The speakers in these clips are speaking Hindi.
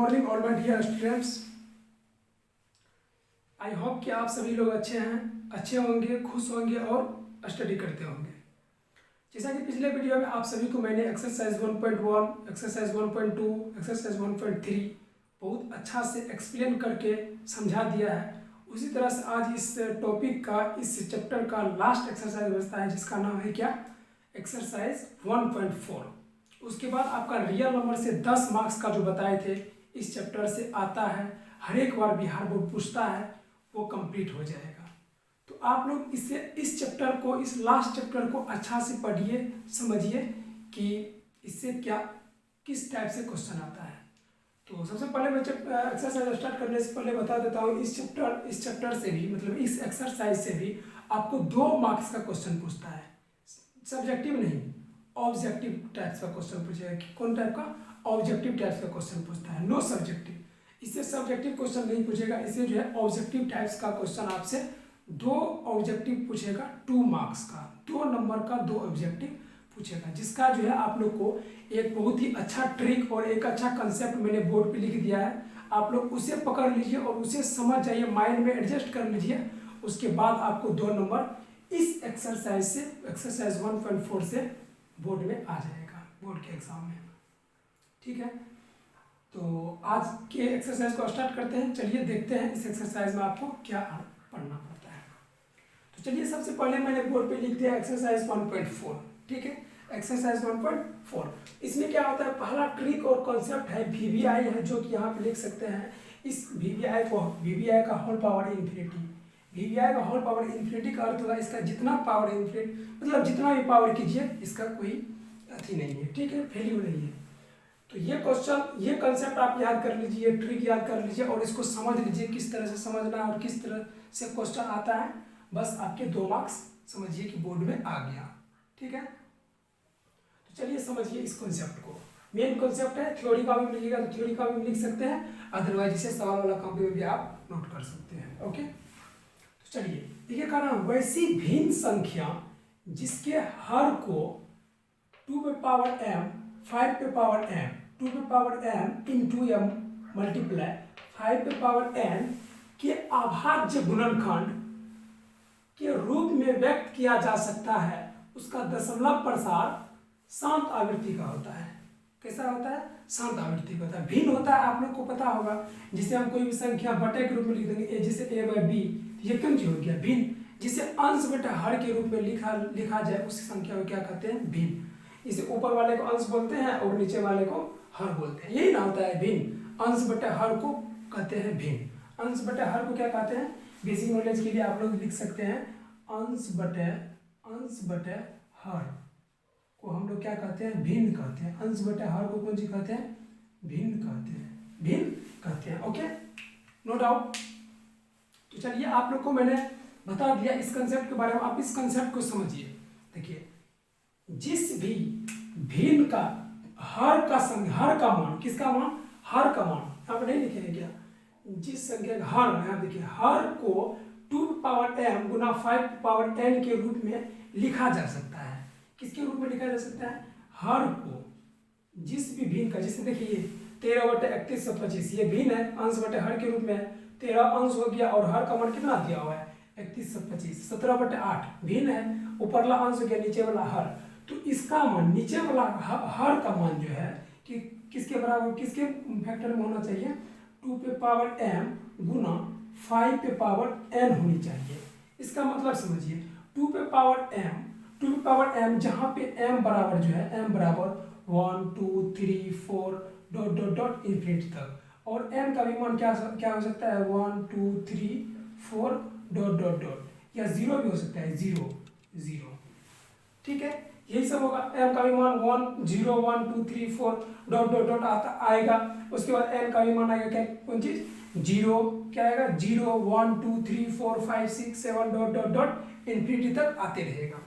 Morning all my dear students. I hope कि आप सभी लोग अच्छे हैं, अच्छे होंगे, खुश होंगे और स्टडी करते होंगे। जैसा कि पिछले वीडियो में आप सभी को मैंने एक्सरसाइज 1.1, एक्सरसाइज 1.2, एक्सरसाइज 1.3 बहुत अच्छा से एक्सप्लेन करके समझा दिया है। उसी तरह से आज इस टॉपिक का, इस चैप्टर का लास्ट एक्सरसाइज बचता है जिसका नाम है क्या, एक्सरसाइज 1.4। उसके बाद आपका रियल नंबर से 10 मार्क्स का जो बताए थे इस चैप्टर से आता है, हर एक बार बिहार बोर्ड पूछता है, वो कंप्लीट हो जाएगा। तो आप लोग इसे, इस चैप्टर को, इस लास्ट चैप्टर को अच्छा से पढ़िए, समझिए कि इससे क्या, किस टाइप से क्वेश्चन आता है। तो सबसे पहले मैं एक्सरसाइज स्टार्ट करने से पहले बता देता हूँ, इस चैप्टर से भी, मतलब इस एक्सरसाइज से भी आपको 2 मार्क्स का क्वेश्चन पूछता है। सब्जेक्टिव नहीं, ऑब्जेक्टिव टाइप्स का क्वेश्चन पूछेगा। कि कौन टाइप का? ऑब्जेक्टिव टाइप्स का क्वेश्चन पूछता है, नो सब्जेक्टिव। इससे सब्जेक्टिव क्वेश्चन नहीं पूछेगा, इसे जो है ऑब्जेक्टिव टाइप्स का क्वेश्चन आपसे 2 ऑब्जेक्टिव पूछेगा, 2 मार्क्स का, 2 नंबर का 2 ऑब्जेक्टिव पूछेगा। जिसका जो है आप लोग को एक बहुत ही अच्छा ट्रिक और एक अच्छा कंसेप्ट मैंने बोर्ड पे लिख दिया है। आप लोग उसे पकड़ लीजिए और उसे समझ जाइए, माइंड में एडजस्ट कर लीजिए। उसके बाद आपको 2 नंबर इस एक्सरसाइज से, एक्सरसाइज 1.4 से बोर्ड में आ जाएगा, बोर्ड के एग्जाम में। ठीक है, तो आज के एक्सरसाइज को स्टार्ट करते हैं। चलिए देखते हैं इस एक्सरसाइज में आपको क्या पढ़ना पड़ता है। तो चलिए सबसे पहले मैंने बोर्ड पे लिख दिया एक्सरसाइज 1.4। ठीक है, एक्सरसाइज 1.4। इसमें क्या होता है, पहला ट्रिक और कॉन्सेप्ट है वीवीआई है, जो कि यहाँ पे लिख सकते हैं। इस वीवीआई को, वीवीआई का होल पावर इन्फिनिटी, वीवीआई का होल पावर इन्फिनिटी का अर्थ होगा इसका जितना पावर इन्फिनिटी, मतलब जितना भी पावर कीजिए इसका कोई अथी नहीं है, ठीक है, वैल्यू नहीं है। तो ये क्वेश्चन, ये कंसेप्ट आप याद कर लीजिए, ट्रिक याद कर लीजिए और इसको समझ लीजिए किस तरह से समझना है और किस तरह से क्वेश्चन आता है। बस आपके 2 मार्क्स समझिए कि बोर्ड में आ गया। ठीक है, तो चलिए समझिए इस कॉन्सेप्ट को। मेन कॉन्सेप्ट है, थ्योरी का भी लिखिएगा तो थ्योरी का भी लिख सकते हैं, अदरवाइज इसे सवाल वाला कॉपी में भी आप नोट कर सकते हैं। ओके, तो चलिए देखिए, कहा ना, वैसी भिन्न संख्या जिसके हर को 2 पे पावर m, 5 पे पावर m, 2 पे power m into m multiply 5 पे पावर n के अभाज्य गुणनखंड के रूप में व्यक्त किया जा सकता है, उसका दशमलव प्रसार शांत आवृत्ति का होता है। कैसा होता है? शांत आवृत्ति का होता है। भिन्न होता है, आप लोग को पता होगा। जिसे हम कोई भी संख्या बटे के रूप में लिख देंगे, जैसे a/b, ये क्यों हो गया भिन्न। जिसे अंश बटे हर के रूप में लिखा जाए उस संख्या को क्या कहते हैं? भिन्न। इसे ऊपर वाले को अंश बोलते हैं और नीचे वाले को हर बोलते हैं, यही ना होता है भिन्न। अंश बटे हर को कहते हैं भिन्न। अंश बटे हर को क्या कहते हैं? बेसिक नॉलेज के लिए आप लोग लिख सकते हैं, अंश बटे हर को हम लोग क्या कहते हैं? भिन्न कहते हैं। अंश बटे हर को कौन सी कहते हैं? भिन्न कहते हैं, भिन्न कहते हैं। Okay, no doubt. तो चलिए आप लोग को मैंने बता दिया इस कंसेप्ट के बारे में, आप इस कंसेप्ट को समझिए। देखिए, जिस भी भिन्न का हर का मान, किसका मान? हर का मान। यहाँ पर नहीं लिखेंगे क्या? जिस संख्या का हर, यहाँ देखिए, हर को 2 पावर m गुना 5 पावर n के रूप में लिखा जा सकता है। किसके रूप में लिखा जा सकता है? हर को जिस भी भिन्न का, जैसे देखिए 13/3125 ये भिन्न है, अंश बटे हर के रूप में 13 अंश हो गया और हर का मान कितना दिया हुआ है? 31/25। 17/8 भिन्न है, ऊपरला अंश हो गया, नीचे वाला हर। तो इसका मान, नीचे वाला हर का मान जो है कि किसके बराबर, किसके फैक्टर में होना चाहिए? 2 पे पावर m गुना 5 पे पावर n होनी चाहिए। इसका मतलब समझिए, 2 पे पावर m जहाँ पे m बराबर जो है, m बराबर 1 2 3 4 डॉट डॉट डॉट इन्फिनिटी तक, और n का भी मान क्या हो सकता है? 1 2 3 4 डॉट डॉट डॉट, या 0 भी हो सकता है, 0 0। ठीक है, यही सब होगा। m का भी मान 1 0 1 2 3 4 डॉट डॉट डॉट आएगा। उसके बाद n का भी मान आएगा क्या, कौन चीज? 0, क्या आएगा? 0 1 2 3 4 5 6 7 डॉट डॉट डॉट इन्फिनिटी तक आते रहेगा।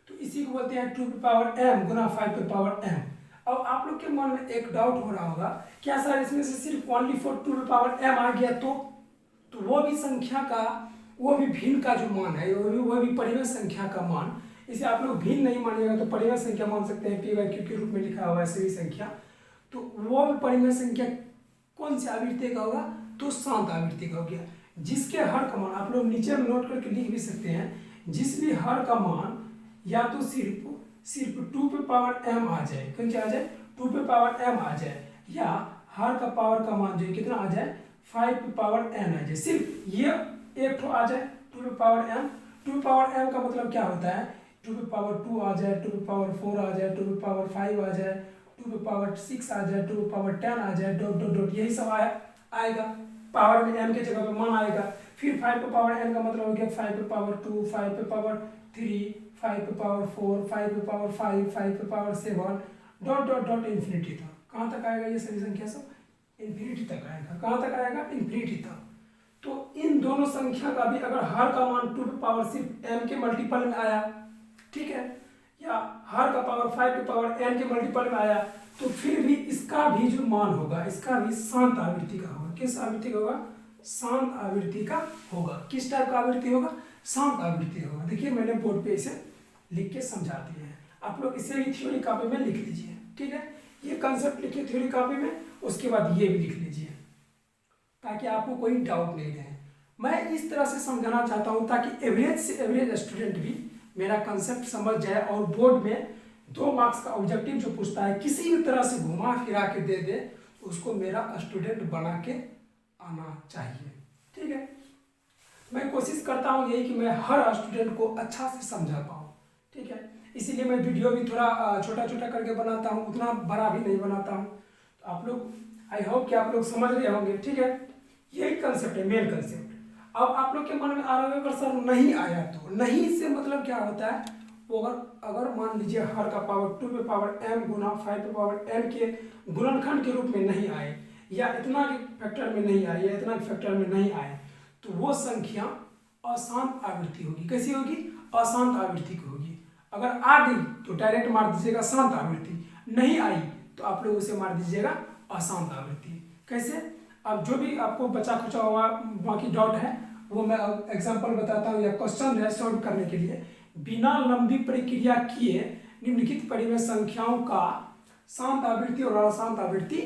तो इसी को बोलते हैं 2 पे पावर m गुना 5 पे पावर m। अब आप लोग के मन में एक डाउट हो रहा होगा, क्या सर इसमें से सिर्फ ओनली फॉर 2 पे पावर m आ गया तो वो भी संख्या का, वो भी भिन्न का जो मान है, वो भी परिमेय संख्या का मान, इसे आप लोग भिन्न नहीं मानिएगा तो परिमेय संख्या मान सकते हैं। p/q के रूप में लिखा हुआ है सभी संख्या, तो वो भी परिमेय संख्या कौन सी आवृत्ति का होगा, तो शांत आवृत्ति का हो गया। जिसके हर का मान आप लोग नीचे में नोट करके लिख भी सकते हैं, जिस भी हर का मान या तो सिर्फ 2 पे पावर m आ जाए, कौन क्या आ जाए, 2 पे पावर m आ जाए, या हर का पावर का मान जो है कितना आ जाए, 5 पे पावर n आ जाए, सिर्फ ये एक ठो आ जाए 2 पे पावर m। 2 पे पावर m का मतलब क्या होता है, 2 पे पावर 2 आ जाए, 2 पे पावर 4 आ जाए, 2 पे पावर 5 आ जाए, 2 पे पावर 6 आ जाए, 2 पे पावर 10 आ जाए, डॉट डॉट डॉट, यही सब आएगा पावर में, m के जगह पे मान आएगा। फिर 5 पे पावर n का मतलब हो गया 5 पे पावर 2, 5 पे पावर 3, 5 पे पावर 4, 5 पे पावर 5, 5 पे power 7, dot dot dot infinity तक। कहाँ तक आएगा ये सभी संख्या सब, इन्फिनिटी तक आएगा। कहाँ तक आएगा, इन्फिनिटी तक। तो इन दोनों संख्या का भी अगर हर का मान 2 पे पावर सिर्फ m के मल्टीपल में आया, ठीक है, या हर का पावर 5 पे पावर n के मल्टीपल में आया, तो फिर भी इसका भी जो मान होगा, इसका भी शांत आवृत्ति का होगा। किस आवृत्ति का होगा, शांत आवृत्ति का होगा। किस टाइप का आवृत्ति होगा, शांत आवृत्ति होगा। देखिए मैंने बोर्ड पे इसे लिख के समझा दिए हैं, आप लोग इसे भी थ्योरी कॉपी में लिख लीजिए, ठीक है। ये कंसेप्ट लिखिए थ्योरी कॉपी में, उसके बाद ये भी लिख लीजिए ताकि आपको कोई डाउट नहीं रहे। मैं इस तरह से समझाना चाहता हूँ ताकि एवरेज से एवरेज स्टूडेंट भी मेरा कंसेप्ट समझ जाए और बोर्ड में 2 मार्क्स का ऑब्जेक्टिव जो पूछता है किसी भी तरह से घुमा फिरा के दे दे, उसको मेरा स्टूडेंट बना के आना चाहिए, ठीक है। मैं कोशिश करता हूँ यही कि मैं हर स्टूडेंट को अच्छा से समझा पाऊँ, ठीक है। इसीलिए मैं वीडियो भी थोड़ा छोटा छोटा करके बनाता हूँ, उतना बड़ा भी नहीं बनाता हूँ। तो आप लोग, आई होप कि आप लोग समझ रहे होंगे, ठीक है। यही कंसेप्ट है, मेन कंसेप्ट। अब आप लोग के मन में आ रहा होगा सर नहीं आया, तो नहीं से मतलब क्या होता है, वो अगर मान लीजिए हर का पावर 2 पे पावर m गुना 5 पे पावर n के गुणनखंड के रूप में नहीं आए, या इतना के फैक्टर में नहीं आए, या इतना के फैक्टर में नहीं आए, तो वो संख्या अशांत आवृत्ति होगी। कैसी होगी, अशांत आवृत्ति की होगी। अगर आ गई तो डायरेक्ट मार दीजिएगा शांत आवृत्ति, नहीं आई तो आप लोग उसे मार दीजिएगा अशांत आवृत्ति। कैसे, अब जो भी आपको बचा खुचा हुआ बाकी डाउट है वो मैं एग्जांपल बताता हूँ, या क्वेश्चन है सॉल्व करने के लिए। बिना लंबी प्रक्रिया किए निम्नलिखित परिमेय संख्याओं का शांत आवृत्ति और अशांत आवृत्ति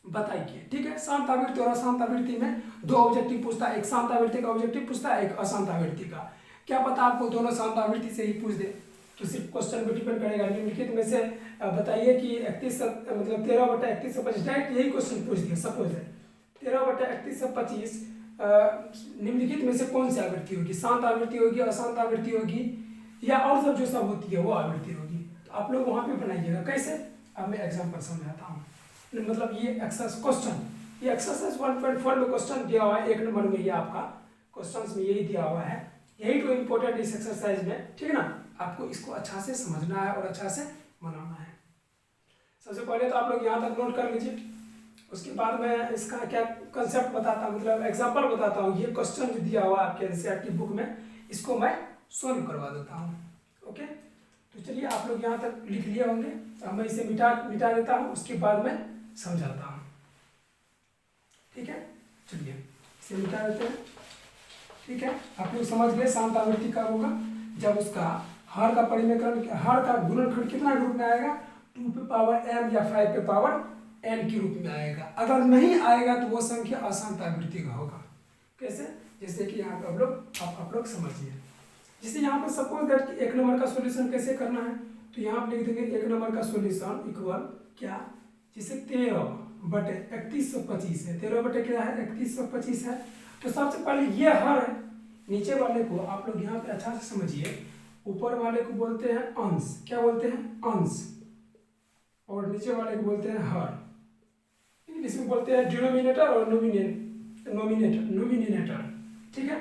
बताइए, ठीक है। शांत आवृत्ति और अशांत आवृत्ति में 2 ऑब्जेक्टिव पूछता है, एक शांत आवृत्ति का ऑब्जेक्टिव पूछता है, एक अशांत आवृत्ति का। क्या पता आपको दोनों शांत आवृत्ति से ही पूछ दे, तो सिर्फ क्वेश्चन पे डिपेंड करेगा। निम्नलिखित में से बताइए कि 31 मतलब 13/31 से 25, डायरेक्ट यही क्वेश्चन पूछ दिया। सपोज है 13/31 से 25 निम्नलिखित में से कौन सी आवृत्ति होगी, शांत आवृत्ति होगी, अशांत आवृत्ति होगी, या और सब जो सब होती है वो आवृत्ति होगी। तो आप लोग वहाँ पे बनाइएगा। कैसे, अब मैं एग्जाम्पल समझाता हूँ। मतलब ये एक्सरसाइज क्वेश्चन, ये एक्सरसाइज 1.4 में क्वेश्चन दिया हुआ है, 1 नंबर में ये आपका क्वेश्चन में यही दिया हुआ है। यही तो इम्पोर्टेंट इस एक्सरसाइज में, ठीक है ना। आपको इसको अच्छा से समझना है और अच्छा से बनाना है। सबसे पहले तो आप लोग यहाँ तक नोट कर लीजिए, उसके बाद मैं इसका क्या कंसेप्ट बताता हूँ, मतलब एग्जांपल बताता हूँ। ये क्वेश्चन जो दिया हुआ है आपके एनसीईआरटी बुक में, इसको मैं सॉल्व करवा देता हूँ। ओके, तो चलिए आप लोग यहाँ तक लिख लिए होंगे। अब मैं इसे मिटा देता हूँ, उसके बाद मैं समझाता हूँ, ठीक है। चलिए इसे मिटा देते हैं, ठीक है। आप लोग समझ गए शांत आवृत्ति कब होगा, जब उसका हर का परिमेयकरण, हर का गुणनखंड कितना रूप में आएगा, 2 पे पावर m या 5 पे पावर n के रूप में आएगा। अगर नहीं आएगा तो वो संख्या अशांत आवृत्ति का होगा। कैसे, जैसे कि यहाँ पे आप लोग समझिए। जैसे यहाँ पर सपोज दैट कि 1 नंबर का सॉल्यूशन कैसे करना है, तो यहाँ पे लिख देंगे 1 नंबर का सॉल्यूशन इक्वल क्या, जैसे 13/3125 है, 13 क्या है 3125 है। तो सबसे पहले ये हर है, नीचे वाले को आप लोग यहाँ पे अच्छा से समझिए, ऊपर वाले को बोलते हैं अंश, क्या बोलते हैं अंश, और नीचे वाले को बोलते हैं हर। इंग्लिश में बोलते हैं डिनोमिनेटर और नोमिनेटर, ठीक है।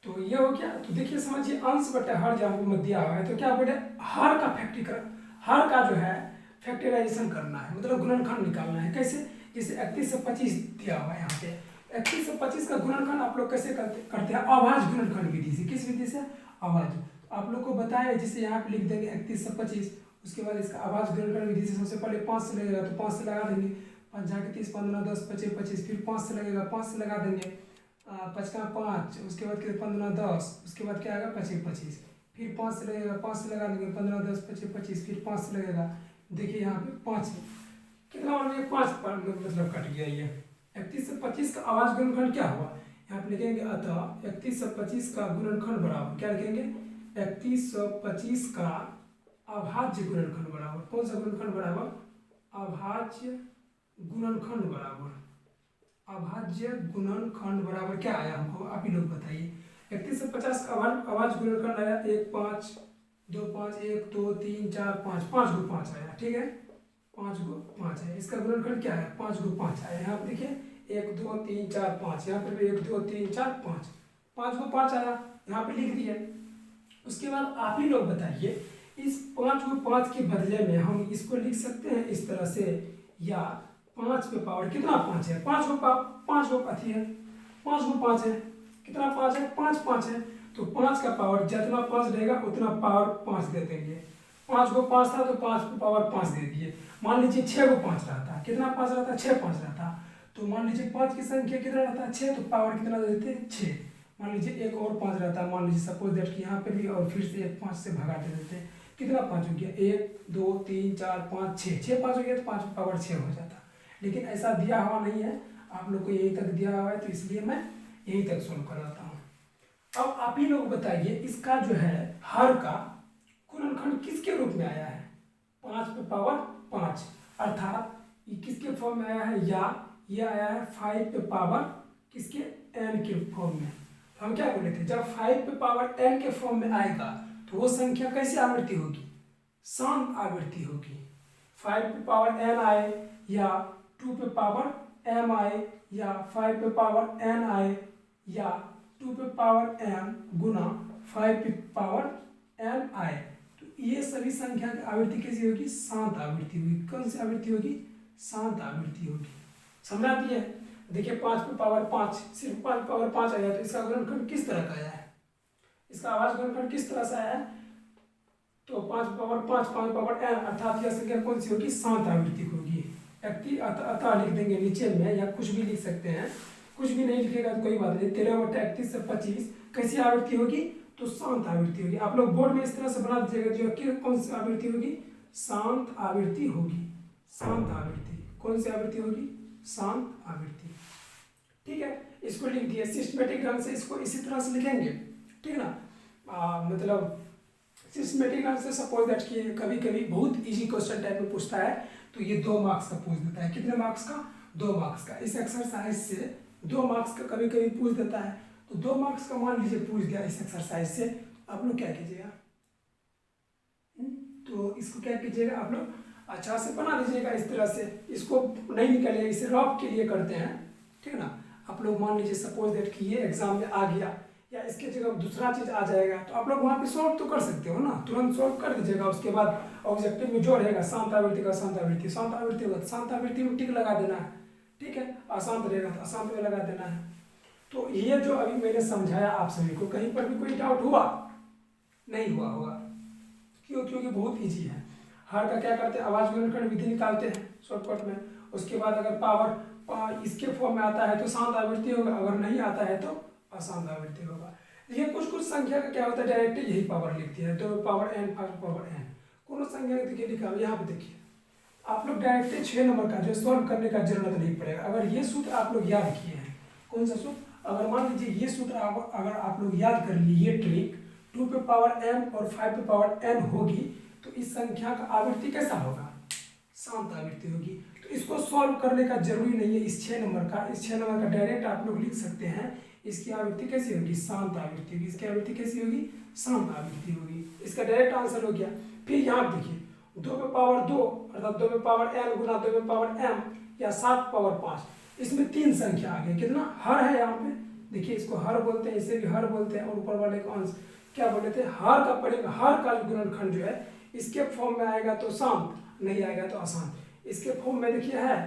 तो ये हो गया। तो देखिए समझिए, अंश बटा हर जहाँ पे मत दिया हुआ है, तो क्या बोले हर का फैक्टरीकरण, हर का जो है फैक्टराइजेशन करना है, मतलब गुणनखंड निकालना है। कैसे, जैसे 31 से 25 दिया हुआ है यहाँ पे, 31 से 25 का गुणनखंड आप लोग कैसे करते हैं, अभाज्य गुणनखंड विधि से। किस विधि से, अभाज्य। आप लोग को बताया, जैसे यहाँ पे लिख देंगे 31 से 25, उसके बाद इसका अभाज्य गुणनखंड विधि से सबसे पहले 5 से लगेगा, तो 5 से लगा देंगे, 5 जाके 30, 15, 10, 25, 25, फिर 5 से लगेगा, 5 से लगा देंगे, 5 का 5, उसके बाद 15, 10, उसके बाद क्या आएगा 25, 25, फिर 5 से लगेगा, 5 से लगा देंगे, 15, 10, 25, 25, फिर 5 से लगेगा। देखिए यहाँ पे 5 कितना कितना बन गया 5 मतलब कट गया ये। 31 से 25 का अभाज्य गुणनखंड क्या हुआ, यहाँ पे लिखेंगे अतः 31 से 25 का गुणनखंड बराबर क्या लिखेंगे, 31 से 25 का अभाज्य गुणनखंड बराबर, कौन सा गुणनखंड बराबर, अभाज्य गुणनखंड बराबर, अभाज्य गुणनखंड बराबर क्या आया हमको आप ही लोग बताइए। 31 से 50 का अभाज्य गुणनखंड आया 1 5 2 5 1 2 3 4 5, 5 को 5 आया, ठीक है, 5 को 5 है। इसका गुणनखंड क्या है, 5 को 5 आया। यहाँ पे देखिए 1 2 3 4 5, यहाँ पर भी 1 2 3 4 5, 5 को 5 आया, यहाँ पे लिख दिया। उसके बाद आप ही लोग बताइए इस 5 को 5 के बदले में हम इसको लिख सकते हैं इस तरह से, या 5 पे पावर कितना 5 है, 5 को 5 है, 5 को 5 है, कितना 5 है, 5 5 है, तो 5 का पावर जितना 5 रहेगा उतना पावर 5 दे देंगे। 5 को 5 था तो 5 को पावर 5 दे दिए। मान लीजिए 6 को 5 रहता, कितना 5 रहता, 6 5 रहता, तो मान लीजिए 5 की संख्या कितना रहता है 6, तो पावर कितना दे देते 6। मान लीजिए एक और 5 रहता है, मान लीजिए सपोज दैट कि यहाँ पे भी, और फिर से एक 5 से भगा दे देते, कितना 5 हो गया, 1 2 3 4 5 6, 6 5 हो गया तो 5 पावर 6 हो जाता। लेकिन ऐसा दिया हुआ नहीं है, आप लोग को यहीं तक दिया हुआ है, तो इसलिए मैं यहीं तक सोल्व कराता हूँ। अब आप ही लोग बताइए इसका जो है हर का गुणनखंड किसके रूप में आया है, 5 पे पावर 5, अर्थात ये किसके फॉर्म में आया है, या ये आया है 5 पे पावर किसके n के फॉर्म में। हम क्या बोले थे, जब 5 पे पावर n के फॉर्म में आएगा तो वो संख्या कैसी आवृत्ति होगी, शांत आवृत्ति होगी। 5 पे पावर n आए या 2 पे पावर m आए या 5 पे पावर n आए या 2 पे पावर m गुना 5 पे पावर n आए, तो ये सभी संख्या की आवृत्ति कैसी होगी, शांत आवृत्ति होगी। कौन सी आवृत्ति होगी, शांत आवृत्ति होगी। समझा दिए। देखिए 5 पे पावर 5, सिर्फ 5 पे पावर 5 आया, तो इसका गुणनखंड किस तरह का आया है, इसका अभाज्य गुणनखंड किस तरह से आया है, तो 5 पे पावर 5 5 पे पावर n, अर्थात यह संख्या कौन सी होगी, शांत आवृत्ति होगी। अतः लिख देंगे नीचे में, या कुछ भी लिख सकते हैं, कुछ भी नहीं लिखेगा तो कोई बात नहीं। 13/31 से 25 कैसी आवृत्ति होगी, तो शांत आवृत्ति होगी। आप लोग बोर्ड में इस तरह से बना दीजिएगा, जो कि कौन सी आवृत्ति होगी, शांत आवृत्ति होगी। शांत आवृत्ति कौन सी आवृत्ति होगी, शांत आवृत्ति, ठीक है। इसको लिख दिए सिस्टमेटिक ढंग से, इसको इसी तरह से लिखेंगे, ठीक है ना। मतलब सिस्टमेटिक ढंग से सपोज दैट कि कभी कभी बहुत इजी क्वेश्चन टाइप में पूछता है, तो ये 2 मार्क्स का पूछ देता है। कितने मार्क्स का, 2 मार्क्स का। इस एक्सरसाइज से 2 मार्क्स का कभी कभी पूछ देता है, तो 2 मार्क्स का मान लीजिए पूछ दिया इस एक्सरसाइज से, आप लोग क्या कीजिएगा, तो इसको क्या कीजिएगा, आप लोग अच्छा से बना लीजिएगा इस तरह से, इसको नहीं निकालिएगा, इसे रफ के लिए करते हैं, ठीक है ना। आप लोग मान लीजिए सपोज दैट कि ये एग्जाम में आ गया, या इसके जगह दूसरा चीज आ जाएगा, तो आप लोग वहाँ पे सॉल्व तो कर सकते हो ना, तुरंत सॉल्व कर दीजिएगा। उसके बाद ऑब्जेक्टिव में जो रहेगा शांत आवृत्ति का, शांत आवृत्ति, शांत आवृत्ति होगा तो शांत आवृत्ति में टिक लगा देना है, ठीक है। अशांत रहेगा तो अशांत में लगा देना है। तो ये जो अभी मैंने समझाया आप सभी को, कहीं पर भी कोई डाउट हुआ, नहीं हुआ होगा, क्यों, क्योंकि बहुत ईजी है। हर का क्या करते हैं, अभाज्य गुणनखंड विधि निकालते हैं शॉर्टकट में। उसके बाद अगर पावर इसके फॉर्म में आता है तो शांत आवृत्ति होगा, अगर नहीं आता है तो अशांत आवृत्ति होगा। देखिए कुछ कुछ संख्या का क्या होता है, डायरेक्ट यही पावर लिखती है, 2 पावर n 5 पावर n। कोनो संख्या देखिए लिखा है, यहाँ पे देखिए आप लोग डायरेक्ट 6 नंबर का जो सॉल्व करने का जरूरत नहीं पड़ेगा। अगर ये सूत्र आप लोग याद किए हैं, कौन सा सूत्र, अगर मान लीजिए ये सूत्र अगर आप लोग याद कर लिए, ये ट्रिक 2 पे पावर m और 5 पे पावर n होगी, तो इस संख्या का आवृत्ति कैसा होगा, शांत आवृत्ति होगी। तो इसको सॉल्व करने का जरूरी नहीं है इस 6 नंबर का, इस 6 नंबर का डायरेक्ट आप लोग लिख सकते हैं। इसकी आवृत्ति कैसी होगी, शांत आवृत्ति होगी। इसकी आवृत्ति कैसी होगी, शांत आवृत्ति होगी। इसका डायरेक्ट आंसर हो गया। फिर यहाँ देखिए 2 पे पावर 2 अर्थात 2 पे पावर n गुना 2 पे पावर m या 7 पावर 5, इसमें 3 संख्या आ गई, कितना हर है यहाँ पे, देखिए इसको हर बोलते हैं, इसे भी हर बोलते हैं, और ऊपर वाले को अंश क्या बोले थे, हर का पड़ेगा। हर का गुणनखंड जो है इसके फॉर्म में आएगा तो शांत, नहीं आएगा तो अशांत। इसके फॉर्म में देखिए है,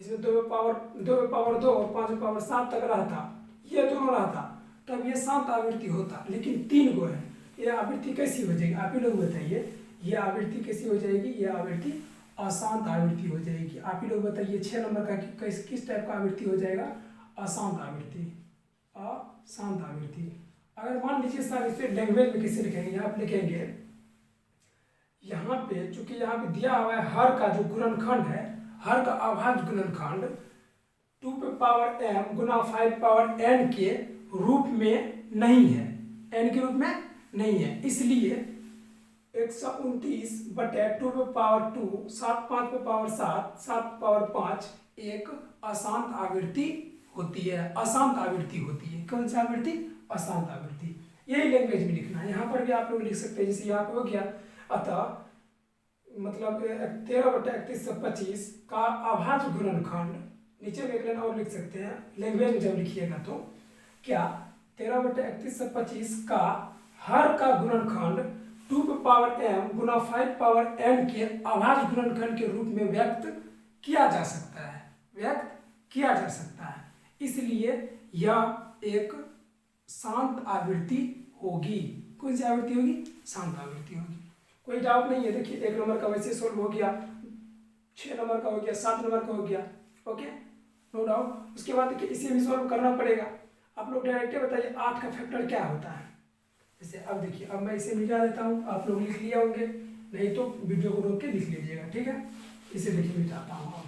इसमें 2 पे पावर 2 और 5 पे पावर 7 तक रहता, ये दोनों रहता, तब ये शांत आवृत्ति होता। लेकिन 3 गो है, ये आवृत्ति कैसी हो जाएगी, आप ही लोग बताइए, ये आवृत्ति कैसी हो जाएगी, ये आवृत्ति अशांत आवृत्ति हो जाएगी। आप ही लोग बताइए 6 नंबर का किस टाइप का आवृत्ति हो जाएगा, अशांत आवृत्ति, अशांत आवृत्ति। अगर मान लीजिए सर इसे लैंग्वेज में कैसे लिखेंगे, यहाँ पे लिखेंगे, यहाँ पे चूंकि यहाँ पे दिया हुआ है हर का जो गुणनखंड है, हर का अभाज्य गुणनखंड 2 पे पावर m गुना 5 पावर n के रूप में नहीं है, n के रूप में नहीं है, इसलिए 129 बटे 2 पे पावर 2 7 5 पे पावर 7 7 पावर 5 एक अशांत आवृत्ति होती है, अशांत आवृत्ति होती है। कौन सी आवृत्ति? अशांत आवृत्ति। यही लैंग्वेज में लिखना है, यहाँ पर भी आप लोग लिख सकते हैं, जैसे यहाँ पे हो गया। अतः मतलब 13/31/25 का अभाज्य गुणनखंड, नीचे में एक लाइन और लिख सकते हैं लैंग्वेज में जब लिखिएगा तो, क्या 13/31/25 का हर का गुणनखंड 2 पे पावर m गुना 5 पावर n के अभाज्य गुणनखंड के रूप में व्यक्त किया जा सकता है, व्यक्त किया जा सकता है, इसलिए यह एक शांत आवृत्ति होगी। कौन सी आवृत्ति होगी? शांत आवृत्ति होगी। कोई डाउट नहीं है। देखिए 1 नंबर का वैसे सोल्व हो गया, 6 नंबर का हो गया, 7 नंबर का हो गया, ओके, नो डाउट। उसके बाद देखिए इसे भी सोल्व करना पड़ेगा। आप लोग डायरेक्ट बताइए 8 का फैक्टर क्या होता है। जैसे अब देखिए, अब मैं इसे मिटा देता हूँ, आप लोग लिख लिए होंगे, नहीं तो वीडियो को रोक के लिख लीजिएगा, ठीक है। इसे देखिए मिटाता हूँ, अब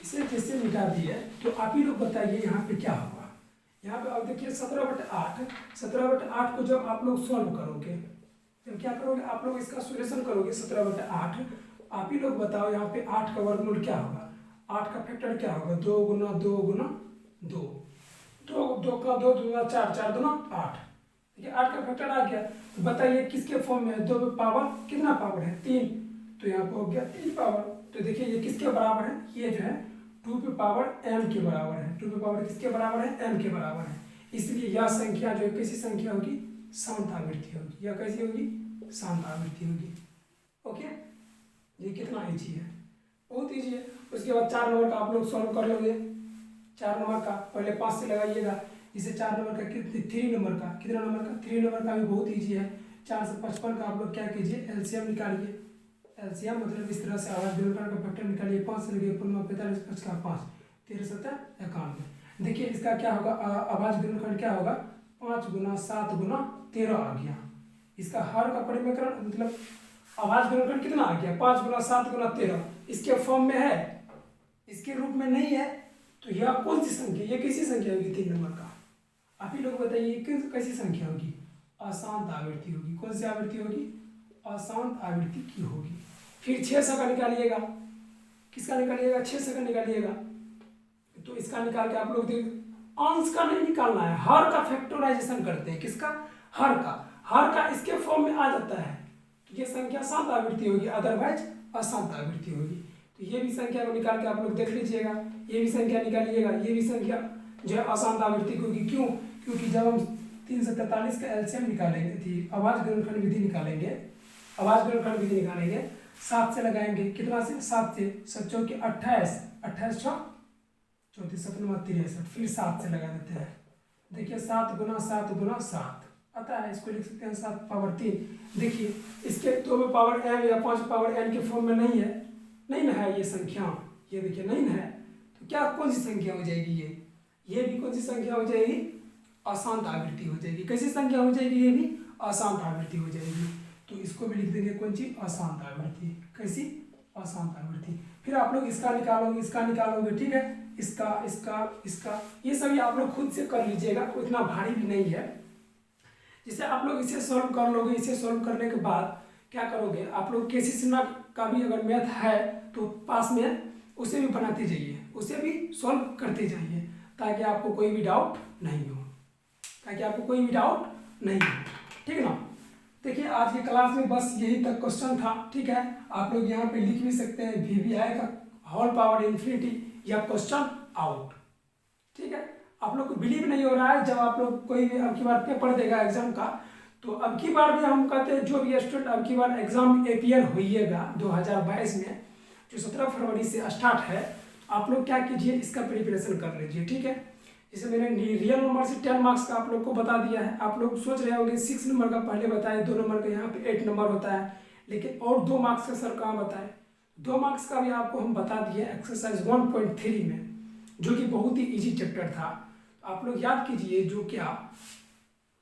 इसे जैसे मिटा दिए तो आप ही लोग बताइए यहाँ पे क्या होगा। यहाँ पे अब देखिए 17/8 को जब आप लोग सॉल्व करोगे, जब क्या करोगे आप लोग इसका सॉल्यूशन करोगे 17/8, आप ही लोग बताओ यहाँ पे 8 का वर्गमूल क्या होगा, 8 का फैक्टर क्या होगा, 2 गुना 2 गुना 2, 2 का 2 दूना 4, 4 दूना 8, ठीक है। 8 का फैक्टर आ गया, तो बताइए किसके फॉर्म में है, 2 पे पावर कितना पावर है 3, तो यहाँ पे हो गया 3 पावर। तो देखिए ये किसके बराबर है, ये जो है 2 पे पावर m के बराबर है, 2 पे पावर किसके बराबर है, m के बराबर है, इसलिए यह संख्या जो है कैसी संख्या होगी, शांत आवृत्ति होगी। यह कैसी होगी, शांत आवृत्ति होगी, ओके। ये कितना इजी है, बहुत इजी है। उसके बाद 4 नंबर का आप लोग सॉल्व कर लोगे। 4 नंबर का पहले 5 से लगाइएगा, इसे 4 नंबर का 3 नंबर का, कितना नंबर का, 3 नंबर का भी बहुत ईजी है। 4 से 55 का आप लोग क्या कीजिए, एलसीएम निकालिए। एलसीएम मतलब इस तरह से आवाज गुणनखंड का फैक्टर निकालिए, 5 से लगे 45 5 का 5 13 7 91। देखिए इसका क्या होगा, आवाज गुणनखंड क्या होगा, 5 गुना 7 गुना 13 आ गया। इसका हर का परिमेयकरण मतलब आवाज गुणनखंड कितना आ गया, 5 गुना 7 गुना 13, इसके फॉर्म में है, इसके रूप में नहीं है, तो यह कौन सी संख्या, ये कैसी संख्या होगी 3 नंबर का, आप ही लोग बताइए कैसी संख्या होगी, अशांत आवृत्ति होगी। कौन सी आवृत्ति होगी, अशांत आवृत्ति की होगी। फिर 600 का निकालिएगा, किसका निकालिएगा, 600 का निकालिएगा, तो इसका निकाल के आप लोग देख, अंश का नहीं निकालना है, हर का फैक्टराइजेशन करते हैं, किसका, हर का इसके फॉर्म में आ जाता है, तो ये संख्या शांत आवृत्ति होगी, अदरवाइज अशांत आवृत्ति होगी। तो ये भी संख्या को निकाल के आप लोग देख लीजिएगा, ये भी संख्या निकालिएगा, ये भी संख्या जो है अशांत आवृत्ति होगी। क्यों, क्योंकि जब हम 3 से 43 का एलसीएम निकालेंगे, थी आवाज गुणनखंड विधि निकालेंगे, आवाज गुणनखंड विधि निकालेंगे, 7 से लगाएंगे, कितना से, 7 से, 7 चौके 28, 28 6 34 7 9 63, फिर 7 से लगा देते हैं। देखिए 7 गुना 7 गुना 7 आता है, इसको लिख सकते हैं 7 पावर 3। देखिए इसके 2 में पावर m या 5 पावर n के फॉर्म में नहीं है, नहीं ना है ये संख्या, ये देखिए नहीं है, तो क्या कौन सी संख्या हो जाएगी, ये भी कौन सी संख्या हो जाएगी, अशांत आवृत्ति हो जाएगी। कैसी संख्या हो जाएगी, ये भी अशांत आवृत्ति हो जाएगी। तो इसको भी लिख देंगे कौन सी, अशांत आवृत्ति। कैसी, अशांत आवृत्ति। फिर आप लोग इसका निकालोगे, इसका निकालोगे, ठीक है, इसका ये सभी आप लोग खुद से कर लीजिएगा, उतना भारी भी नहीं है। जैसे आप लोग इसे सॉल्व कर लोगे, इसे सॉल्व करने के बाद क्या करोगे, आप लोग केसी सिन्हा का भी अगर मैथ है तो पास में उसे भी बनाते जाइए, उसे भी सॉल्व करते जाइए, ताकि आपको कोई भी डाउट नहीं हो, ठीक है ना। देखिए आज की क्लास में बस यही तक क्वेश्चन था, ठीक है। आप लोग यहाँ पे लिख भी सकते हैं VBI का होल पावर इन्फिनिटी या क्वेश्चन आउट, ठीक है। आप लोग को बिलीव नहीं हो रहा है, जब आप लोग कोई भी अब की बार पेपर देगा एग्जाम का, तो अब की बार भी हम कहते हैं जो भी स्टूडेंट अब की बार एग्जाम अपीयर होइएगा 2022 में, जो 17 फरवरी से स्टार्ट है, आप लोग क्या कीजिए, इसका प्रिपरेशन कर लीजिए, ठीक है। जैसे मैंने रियल नंबर से 10 मार्क्स का आप लोग को बता दिया है। आप लोग सोच रहे होंगे 6 नंबर का पहले बताए, 2 नंबर का यहाँ पे 8 नंबर होता है, लेकिन और 2 मार्क्स का सर कहाँ बताए, 2 मार्क्स का भी आपको हम बता दिए एक्सरसाइज 1.3 में, जो कि बहुत ही इजी चैप्टर था। आप लोग याद कीजिए, जो क्या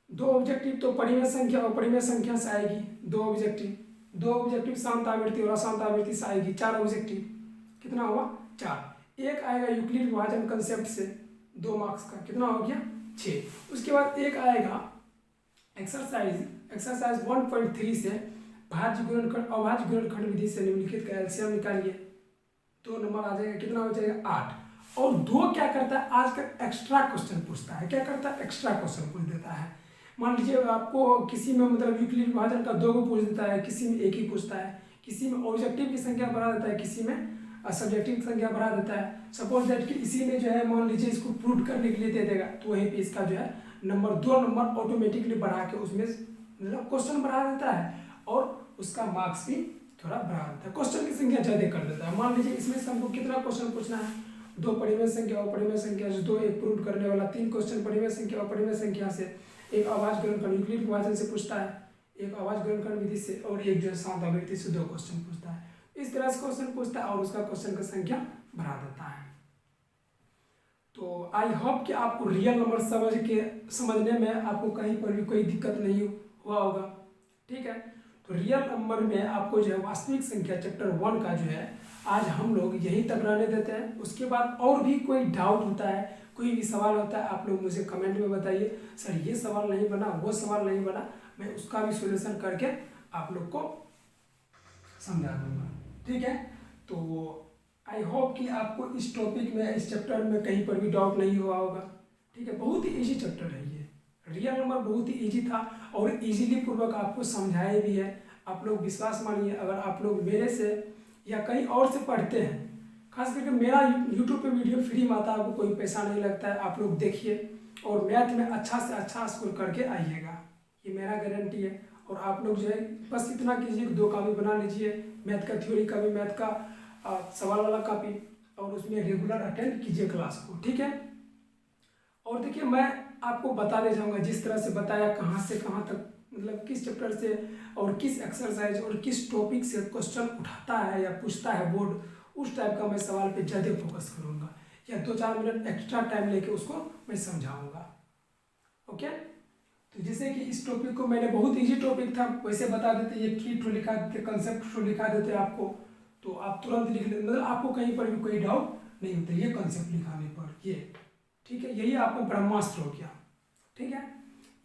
2 ऑब्जेक्टिव तो परिमेय संख्या और परिमेय संख्या से आएगी, 2 ऑब्जेक्टिव शांत आवृत्ति और अशांत आवृत्ति से आएगी, 4 ऑब्जेक्टिव, कितना हुआ 4। एक आएगा यूक्लिड विभाजन कंसेप्ट से 2 मार्क्स का, कितना हो गया 6। उसके बाद एक आएगा एक्सरसाइज 1.3 से भाज्य गुणनखंड अभाज्य गुणनखंड विधि से निम्नलिखित का एलसीएम निकालिए, 2 नंबर आ जाएगा, कितना हो जाएगा 8। और 2 क्या करता है आजकल एक्स्ट्रा क्वेश्चन पूछता है, क्या करता है एक्स्ट्रा क्वेश्चन पूछ देता है। मान लीजिए आपको किसी में मतलब यूक्लिड विभाजन का 2 को पूछ देता है, किसी में 1 ही पूछता है, किसी में ऑब्जेक्टिव की संख्या बढ़ा देता है, किसी में सब्जेक्टिव की संख्या बढ़ा देता है। सपोज दैट कि इसी में जो है मान लीजिए इसको प्रूव करने के लिए दे देगा, तो वहीं पे इसका जो है नंबर 2 नंबर ऑटोमेटिकली बढ़ा के उसमें मतलब क्वेश्चन बढ़ा देता है और उसका मार्क्स भी थोड़ा बढ़ा देता है, क्वेश्चन की संख्या ज़्यादा कर देता है। मान लीजिए इसमें से हमको कितना क्वेश्चन पूछना है, 2 परिमेय संख्या और परिमेय संख्या से 2, एक प्रूव करने वाला, 3 क्वेश्चन परिमेय संख्या और परिमेय संख्या से, एक अभाज्य गुणनखंड यूक्लिड विभाजन से पूछता है, एक अभाज्य गुणनखंड विधि से, और एक जो है सात आवृत्ति से 2 क्वेश्चन पूछता है। इस तरह से क्वेश्चन पूछता है और उसका क्वेश्चन की संख्या बढ़ा देता है। तो आई होप कि आपको रियल नंबर समझने में आपको कहीं पर भी कोई दिक्कत नहीं हुआ होगा, ठीक है। तो रियल नंबर में आपको जो है वास्तविक संख्या चैप्टर 1 का जो है आज हम लोग यहीं तक रहने देते हैं। उसके बाद और भी कोई डाउट होता है, कोई भी सवाल होता है, आप लोग मुझे कमेंट में बताइए, सर ये सवाल नहीं बना, वो सवाल नहीं बना, मैं उसका भी सॉल्यूशन करके आप लोग को समझा दूंगा, ठीक है। तो आई होप कि आपको इस टॉपिक में, इस चैप्टर में कहीं पर भी डाउट नहीं हुआ होगा, ठीक है। बहुत ही इजी चैप्टर है ये, रियल नंबर बहुत ही इजी था और इजीली पूर्वक आपको समझाया भी है। आप लोग विश्वास मानिए, अगर आप लोग मेरे से या कहीं और से पढ़ते हैं, खास करके मेरा यूट्यूब पे वीडियो फ्री में आता है, आपको कोई पैसा नहीं लगता है, आप लोग देखिए और मैथ में अच्छा से अच्छा स्कोर करके आइएगा, ये मेरा गारंटी है। और आप लोग जो है बस इतना कीजिए कि 2 कॉपी बना लीजिए, मैथ का थ्योरी का भी, मैथ का सवाल वाला कॉपी, और उसमें रेगुलर अटेंड कीजिए क्लास को, ठीक है। और देखिए मैं आपको बताते जाऊंगा जिस तरह से बताया, कहाँ से कहाँ तक, मतलब किस चैप्टर से और किस एक्सरसाइज और किस टॉपिक से क्वेश्चन उठाता है या पूछता है बोर्ड, उस टाइप का मैं सवाल पे ज़्यादा फोकस करूँगा, या 2-4 मिनट एक्स्ट्रा टाइम लेके उसको मैं समझाऊँगा, ओके। तो जैसे कि इस टॉपिक को मैंने बहुत इजी टॉपिक था वैसे बता देते, ये की ठो लिखा देते, कंसेप्ट ठो लिखा देते आपको, तो आप तुरंत लिख लेते, मतलब आपको कहीं पर भी कोई डाउट नहीं होता ये कंसेप्ट लिखाने पर, ये ठीक है। यही आपका ब्रह्मास्त्र हो गया, ठीक है,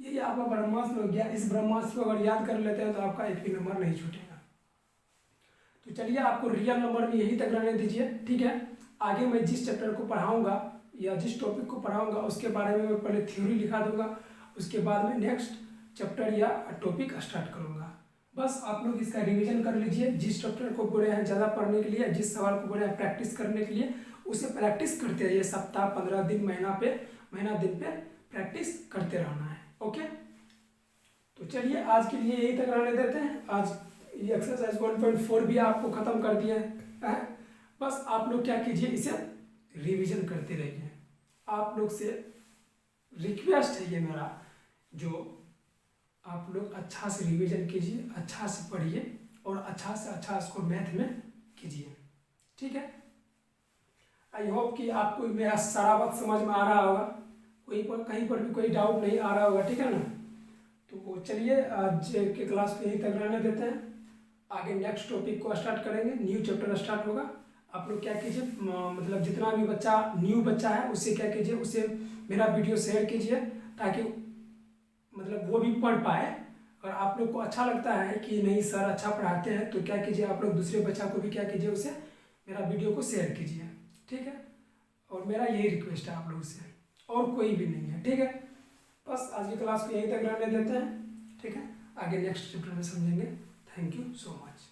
यही आपका ब्रह्मास्त्र हो गया। इस ब्रह्मास्त्र को अगर याद कर लेते हैं तो आपका एक भी नंबर नहीं छूटेगा। तो चलिए आपको रियल नंबर में यही तक रहने दीजिए, ठीक है। आगे मैं जिस चैप्टर को पढ़ाऊँगा या जिस टॉपिक को पढ़ाऊँगा उसके बारे में मैं पहले थ्योरी लिखा दूंगा, उसके बाद में नेक्स्ट चैप्टर या टॉपिक स्टार्ट करूँगा। बस आप लोग इसका रिवीजन कर लीजिए, जिस चैप्टर को बोले हैं ज़्यादा पढ़ने के लिए, जिस सवाल को बोले हैं प्रैक्टिस करने के लिए, उसे प्रैक्टिस करते रहिए। सप्ताह, 15 दिन, महीना दिन पे प्रैक्टिस करते रहना है, ओके। तो चलिए आज के लिए यही तक रहने देते हैं। आज ये एक्सरसाइज 1.4 भी आपको ख़त्म कर दिया है। बस आप लोग क्या कीजिए, इसे रिवीजन करते रहिए। आप लोग से रिक्वेस्ट है ये मेरा, जो आप लोग अच्छा से रिवीजन कीजिए, अच्छा से पढ़िए और अच्छा से अच्छा स्कोर मैथ में कीजिए, ठीक है। आई होप कि आपको मेरा सारा बात समझ में आ रहा होगा, कहीं पर भी कोई डाउट नहीं आ रहा होगा, ठीक है ना। तो चलिए आज के क्लास को यहीं तक रहने देते हैं। आगे नेक्स्ट टॉपिक को स्टार्ट करेंगे, न्यू चैप्टर स्टार्ट होगा। आप लोग क्या कीजिए, मतलब जितना भी बच्चा न्यू बच्चा है उससे क्या कीजिए, उसे मेरा वीडियो शेयर कीजिए, ताकि मतलब वो भी पढ़ पाए। और आप लोग को अच्छा लगता है कि नहीं सर अच्छा पढ़ाते हैं, तो क्या कीजिए आप लोग दूसरे बच्चा को भी क्या कीजिए, उसे मेरा वीडियो को शेयर कीजिए, ठीक है। और मेरा यही रिक्वेस्ट है आप लोग से, और कोई भी नहीं है, ठीक है। बस आज की क्लास को यहीं तक रहने देते हैं, ठीक है। आगे नेक्स्ट चैप्टर में समझेंगे। Thank you so much.